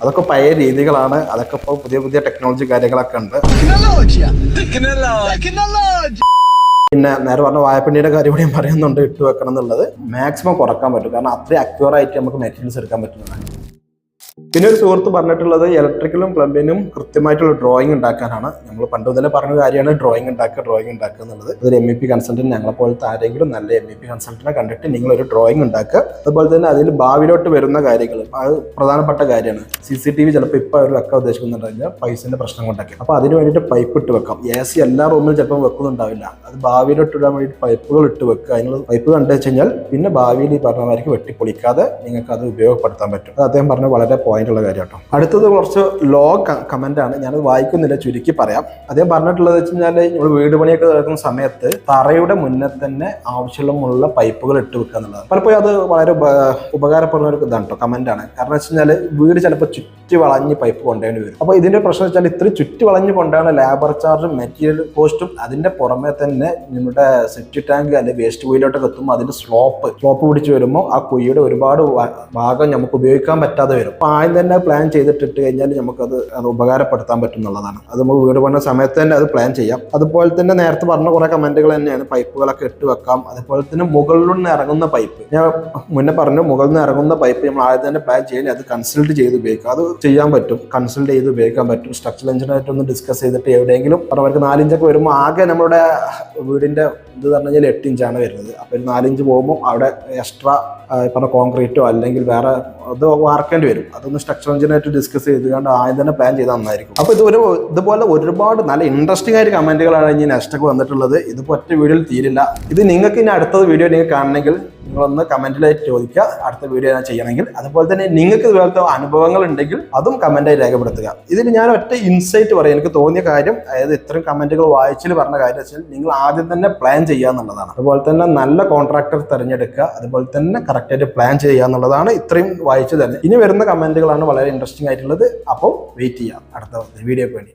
അതൊക്കെ പഴയ രീതികളാണ്. അതൊക്കെ ഇപ്പോൾ പുതിയ പുതിയ ടെക്നോളജി കാര്യങ്ങളൊക്കെ ഉണ്ട്. പിന്നെ നേരെ പറഞ്ഞ വാഴപ്പിണ്ടിയുടെ കാര്യം കൂടി ഞാൻ പറയുന്നുണ്ട്, ഇട്ട് വെക്കണം എന്നുള്ളത് മാക്സിമം കുറക്കാൻ പറ്റും. കാരണം അത്രയും അക്യൂറായിട്ട് നമുക്ക് മെറ്റീരിയൽസ് എടുക്കാൻ പറ്റുന്നതാണ്. പിന്നെ ഒരു സുഹൃത്ത് പറഞ്ഞിട്ടുള്ളത് ഇലക്ട്രിക്കലും പ്ലംബിനും കൃത്യമായിട്ടുള്ള ഡ്രോയിങ് ഉണ്ടാക്കാനാണ്. നമ്മൾ പണ്ട് മുതലേ പറഞ്ഞ കാര്യമാണ് ഡ്രോയിങ് ഉണ്ടാക്കുക എന്നുള്ളത്. ഒരു MEP കൺസൾട്ടന്റ്, ഞങ്ങളെപ്പോലത്തെ ആരെങ്കിലും നല്ല MEP കൺസൾട്ടന്റിനെ കണ്ടിട്ട് നിങ്ങളൊരു ഡ്രോയിങ് ഉണ്ടാക്കുക. അതുപോലെ തന്നെ അതിൽ ഭാവിയിലോട്ട് വരുന്ന കാര്യങ്ങൾ, അത് പ്രധാനപ്പെട്ട കാര്യമാണ്. CCTV ചിലപ്പോൾ ഇപ്പോൾ അവർ വെക്കാൻ ഉദ്ദേശിക്കുന്നുണ്ടെങ്കിൽ പൈസന്റെ പ്രശ്നം കൊണ്ടൊക്കെ, അപ്പോൾ അതിന് വേണ്ടിയിട്ട് പൈപ്പ് ഇട്ട് വെക്കാം. AC എല്ലാ റൂമിലും ചിലപ്പോൾ വെക്കുന്നുണ്ടാവില്ല. അത് ഭാവിയിലോട്ട് ഇടാൻ വേണ്ടിയിട്ട് പൈപ്പുകൾ ഇട്ട് വെക്കുക. അതിനുള്ള പൈപ്പ് കണ്ടു വെച്ച് കഴിഞ്ഞാൽ പിന്നെ ഭാവിയിൽ ഈ പറഞ്ഞമാർക്ക് വെട്ടിപ്പൊളിക്കാതെ നിങ്ങൾക്ക് അത് ഉപയോഗപ്പെടുത്താൻ പറ്റും. അത് അദ്ദേഹം പറഞ്ഞ വളരെ പോയിന്റുള്ള കാര്യം കേട്ടോ. അടുത്തത് കുറച്ച് ലോ കമന്റ് ആണ്, ഞാനത് വായിക്കുന്നില്ല, ചുരുക്കി പറയാം. അദ്ദേഹം പറഞ്ഞിട്ടുള്ളത് വെച്ച് കഴിഞ്ഞാൽ നമ്മൾ വീട് പണിയൊക്കെ നടക്കുന്ന സമയത്ത് തറയുടെ മുന്നേ തന്നെ ആവശ്യമുള്ള പൈപ്പുകൾ ഇട്ട് വെക്കുക എന്നുള്ളത് പലപ്പോഴും അത് വളരെ ഉപകാരപ്പെടുന്ന ഒരു ഇതാണ് കേട്ടോ, കമന്റ് ആണ്. കാരണം വെച്ച് കഴിഞ്ഞാൽ വീട് ചിലപ്പോൾ ചുറ്റി വളഞ്ഞ് പൈപ്പ് കൊണ്ടുപോയി വരും. അപ്പോൾ ഇതിന്റെ പ്രശ്നം വെച്ചാൽ ഇത്രയും ചുറ്റി വളഞ്ഞ് കൊണ്ടാണ് ലേബർ ചാർജും മെറ്റീരിയൽ കോസ്റ്റും, അതിന്റെ പുറമെ തന്നെ നമ്മുടെ സെപ്റ്റി ടാങ്ക് അല്ലെങ്കിൽ വേസ്റ്റ് കുഴിയിലോട്ടൊക്കെ എത്തുമ്പോൾ അതിന്റെ സ്ലോപ്പ് പിടിച്ച് വരുമ്പോൾ ആ കുഴിയുടെ ഒരുപാട് ഭാഗം നമുക്ക് ഉപയോഗിക്കാൻ പറ്റാതെ വരും. അപ്പോൾ ആദ്യം തന്നെ പ്ലാൻ ചെയ്തിട്ടിട്ട് കഴിഞ്ഞാൽ നമുക്കത് ഉപകാരപ്പെടുത്താൻ പറ്റും എന്നുള്ളതാണ്. അത് നമ്മൾ വീട് പണിയ സമയത്ത് തന്നെ അത് പ്ലാൻ ചെയ്യാം. അതുപോലെ തന്നെ നേരത്തെ പറഞ്ഞ കുറെ കമന്റുകൾ തന്നെയാണ്, പൈപ്പുകളൊക്കെ ഇട്ട് വെക്കാം. അതുപോലെ തന്നെ മുകളിൽ നിന്ന് ഇറങ്ങുന്ന പൈപ്പ്, ഞാൻ മുന്നേ പറഞ്ഞു, മുകളിൽ നിന്ന് ഇറങ്ങുന്ന പൈപ്പ് നമ്മൾ ആദ്യം തന്നെ പ്ലാൻ ചെയ്യാൻ അത് കൺസൾട്ട് ചെയ്ത് ഉപയോഗിക്കാം. അത് ചെയ്യാൻ പറ്റും, കൺസൾട്ട് ചെയ്ത് ഉപയോഗിക്കാൻ പറ്റും. സ്ട്രക്ചറൽ എഞ്ചിനീയറായിട്ട് ഒന്ന് ഡിസ്കസ് ചെയ്തിട്ട് എവിടെയെങ്കിലും അവർക്ക് 4 ഇഞ്ചൊക്കെ വരുമ്പോൾ ആകെ നമ്മുടെ വീടിന്റെ ഇത് പറഞ്ഞു കഴിഞ്ഞാൽ 8 ഇഞ്ചാണ് വരുന്നത്. അപ്പോൾ 4 ഇഞ്ച് പോകുമ്പോൾ അവിടെ എക്സ്ട്രാ പറഞ്ഞ കോൺക്രീറ്റോ അല്ലെങ്കിൽ വേറെ അത് വാർക്കേണ്ടി വരും. അതൊന്ന് സ്ട്രക്ചർ എഞ്ചിനായിട്ട് ഡിസ്കസ് ചെയ്തുകൊണ്ട് ആദ്യം തന്നെ പ്ലാൻ ചെയ്താൽ നന്നായിരിക്കും. അപ്പോൾ ഇതുപോലെ ഒരുപാട് നല്ല ഇൻട്രസ്റ്റിംഗ് ആയിട്ട് കമന്റുകളാണ് ഇനി നെക്സ്റ്റ് ഒക്കെ വന്നിട്ടുള്ളത്. ഇതിപ്പോൾ ഒറ്റ വീഡിയോയിൽ തീരില്ല. ഇത് നിങ്ങൾക്ക് ഇനി അടുത്ത വീഡിയോ നിങ്ങൾ കാണണമെങ്കിൽ നിങ്ങളൊന്ന് കമന്റിലായിട്ട് ചോദിക്കുക, അടുത്ത വീഡിയോ ഞാൻ ചെയ്യണമെങ്കിൽ. അതുപോലെ തന്നെ നിങ്ങൾക്ക് ഇതുപോലത്തെ അനുഭവങ്ങൾ ഉണ്ടെങ്കിൽ അതും കമന്റായി രേഖപ്പെടുത്തുക. ഇതിൽ ഞാൻ ഒറ്റ ഇൻസൈറ്റ് പറയാം, എനിക്ക് തോന്നിയ കാര്യം, അതായത് ഇത്രയും കമന്റുകൾ വായിച്ചിൽ പറഞ്ഞ കാര്യം വെച്ചാൽ നിങ്ങൾ ആദ്യം തന്നെ പ്ലാൻ ചെയ്യുക എന്നുള്ളതാണ്. അതുപോലെ തന്നെ നല്ല കോൺട്രാക്ടർ തിരഞ്ഞെടുക്കുക, അതുപോലെ തന്നെ കറക്റ്റായിട്ട് പ്ലാൻ ചെയ്യുക എന്നുള്ളതാണ്. ഇത്രയും വായിച്ചു തന്നെ ഇനി വരുന്ന കമന്റുകളാണ് വളരെ ഇൻട്രസ്റ്റിംഗ് ആയിട്ടുള്ളത്. അപ്പോൾ വെയിറ്റ് ചെയ്യാം അടുത്ത വീഡിയോക്ക് വേണ്ടി.